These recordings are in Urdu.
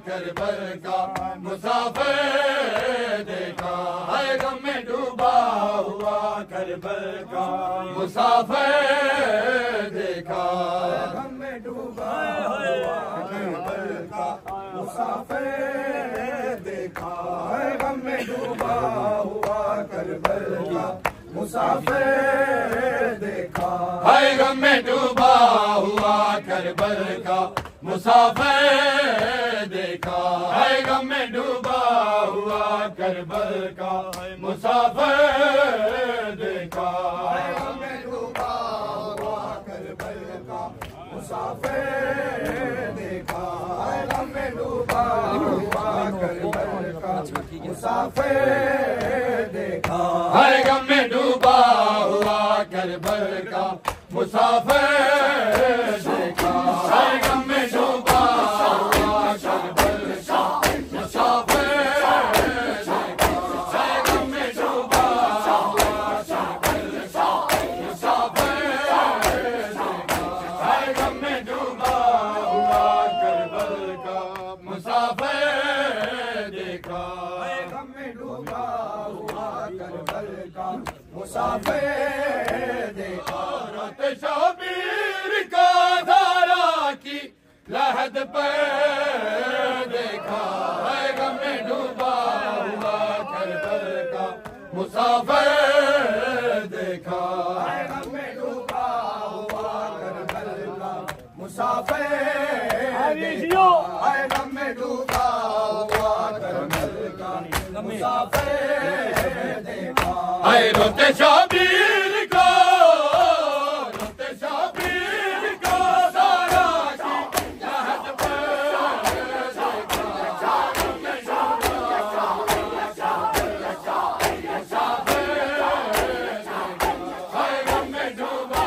کربل کا مسافر دیکھا ہے غم میں ڈوبا ہوا کربل کا مسافر دیکھا غم میں ڈوبا ہوا کربل کا مسافر دیکھا ہے غم میں ڈوبا ہوا کربل کا مسافر دیکھا ہے غم میں ڈوبا ہوا کربل کا مسافر دیکھا ہے غم میں ڈوبا ہوا کربل کا مسافر دیکھا ہے غم میں ڈوبا ہوا کربل کا مسافر دیکھا ہے غم میں ڈوبا ہوا کربل کا مسافر دیکھا ہے غم میں ڈوبا ہوا کربل کا مسافر دیکھا ہے غم میں ڈوبا ہوا کربل کا مسافر دیکھا ہے غم میں ڈوبا ہوا کربل کا مسافر دیکھا ہے غم میں ڈوبا ہوا کربل کا مسافر دیکھا ہے غم میں ڈوبا ہوا کربل کا مسافر دیکھا رات شبیر کا دھارا کی لحد پر دیکھا ہے غم میں ڈوبا ہوا کربل کا مسافر دیکھا ہے غم میں ڈوبا ہوا کربل کا مسافر دیکھا ہے غم میں ڈوبا ہوا کربل کا مسافر دیکھا ہے روتے شبیر کو روتے شبیر کو دھارا کی لحد پر دیکھا غم میں ڈوبا مسافر دیکھا ہے غم میں ڈوبا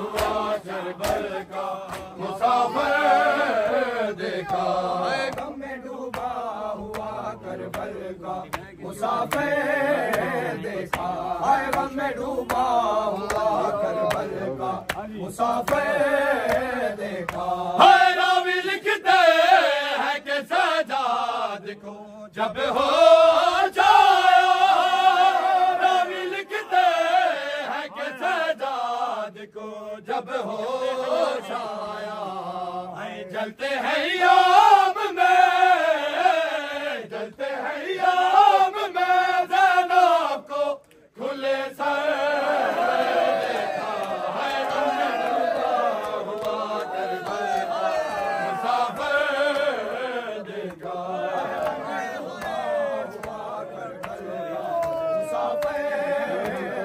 ہوا کربل کا مسافر دیکھا ہے غم میں ڈوبا ہوا کربل کا مسافر دیکھا ہے غم میں ڈوبا ہوا کربل کا مسافر دیکھا ہے راوی لکھتے ہیں کہ سجاد کو جب ہو جایا راوی لکھتے ہیں کہ سجاد کو جب ہو جایا جلتے ہیں یام میں جلتے ہیں یام میں زینب کو کھلے سر دیکھا ہے غم میں ڈوبا ہوا کربل کا مسافر دیکھا ہے غم میں ڈوبا ہوا کربل کا مسافر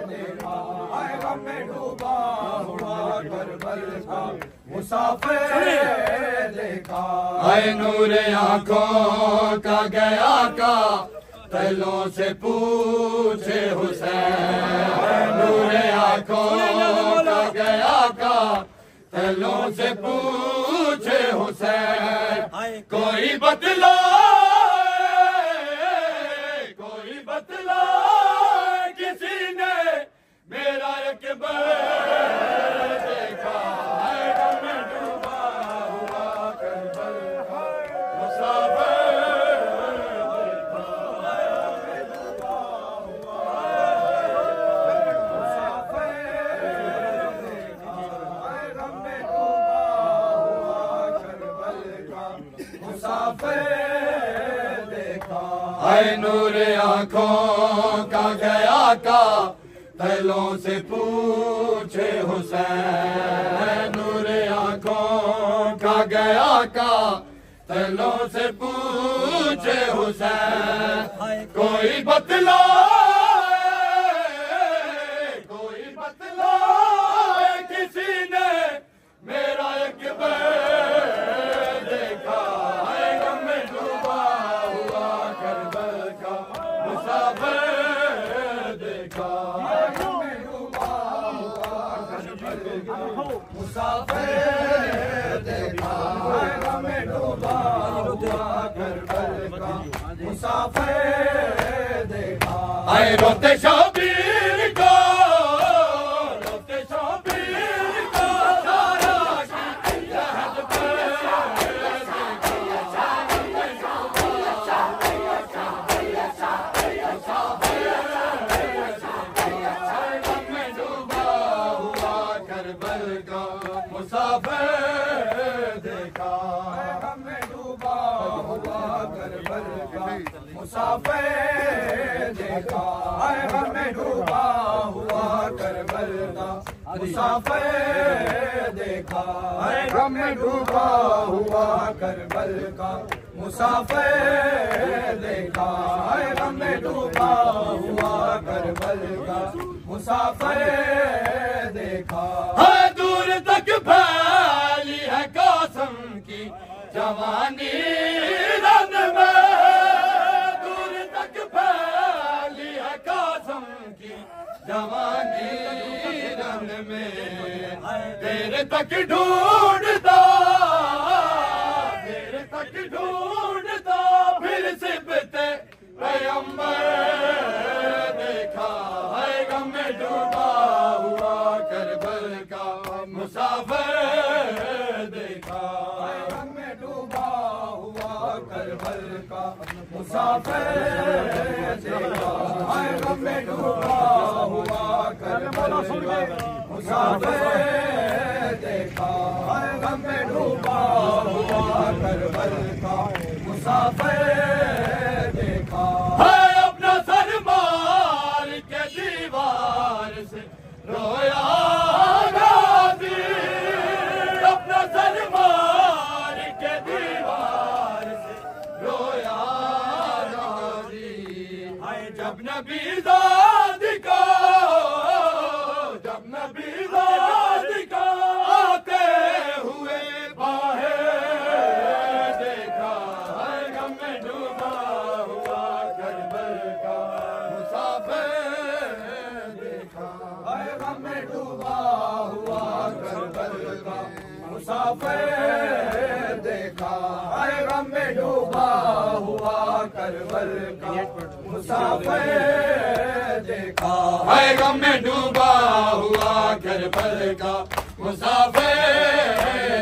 دیکھا ہے غم میں ڈوبا ہوا کربل کا مسافر دیکھا ہے نور آنکھوں کا گیا کا تلوں سے پوچھے حسین نور آنکھوں کا گیا کا تلوں سے پوچھے حسین کوئی بتلا کسی نے میرا اکبر دیکھا ہے غم میں ڈوبا ہوا کربل کا مسافر دیکھا ہے غم میں ڈوبا ہوا مسافر دیکھا ہے غم میں ڈوبا ہوا کربل کا مسافر دیکھا ہے نور آنکھوں کا گیا کا تلوں سے پوچھے حسین نور آنکھوں کا گیا کا تلوں سے پوچھے حسین کوئی بتلا کسی نے میرا اکبر دیکھا ہے غم میں ڈوبا ہوا کربل کا مسافر دیکھا ہے غم میں ڈوبا ہوا کربل کا مسافر دیکھا ہے غم میں ڈوبا ہوا کربل کا مسافر دیکھا ہے روتے شبیر کو دھارا کی لحد پر دیکھا کربل کا مسافر دیکھا ہے غم میں ڈوبا ہوا کربل کا مسافر دیکھا ہے غم میں ڈوبا ہوا کربل کا مسافر دیکھا ہے غم میں ڈوبا ہوا کربل کا مسافر دیکھا ہے دور تک پھیلی ہے قاسم کی جوانی رن میں دور تک پھیلی ہے قاسم کی جوانی رن میں دیر تک ڈھونڈتا پھر صفت پیغمبر دیکھا ہے غم میں ڈوبا ہوا کربل کا مسافر دیکھا ہے غم میں ڈوبا ہوا کربل کا مسافر دیکھا ہے غم میں ڈوبا ہوا کربل کا مسافر دیکھا ہے غم میں ڈوبا ہوا کربل کا مسافر دیکھا ہے اپنا سر مار کے دیوار سے رویا غازی اپنا سر مار کے دیوار سے رویا غازی جب نبی زاد کا آتے ہوئے باہر دیکھا ہے غم میں ڈوبا ہوا کربل کا مسافر دیکھا ہے غم میں ڈوبا ہوا کربل کا مسافر دیکھا ہے غم میں ڈوبا ہوا کربل کا مسافر دیکھا ہے غم میں ڈوبا ہوا کربل کا مسافر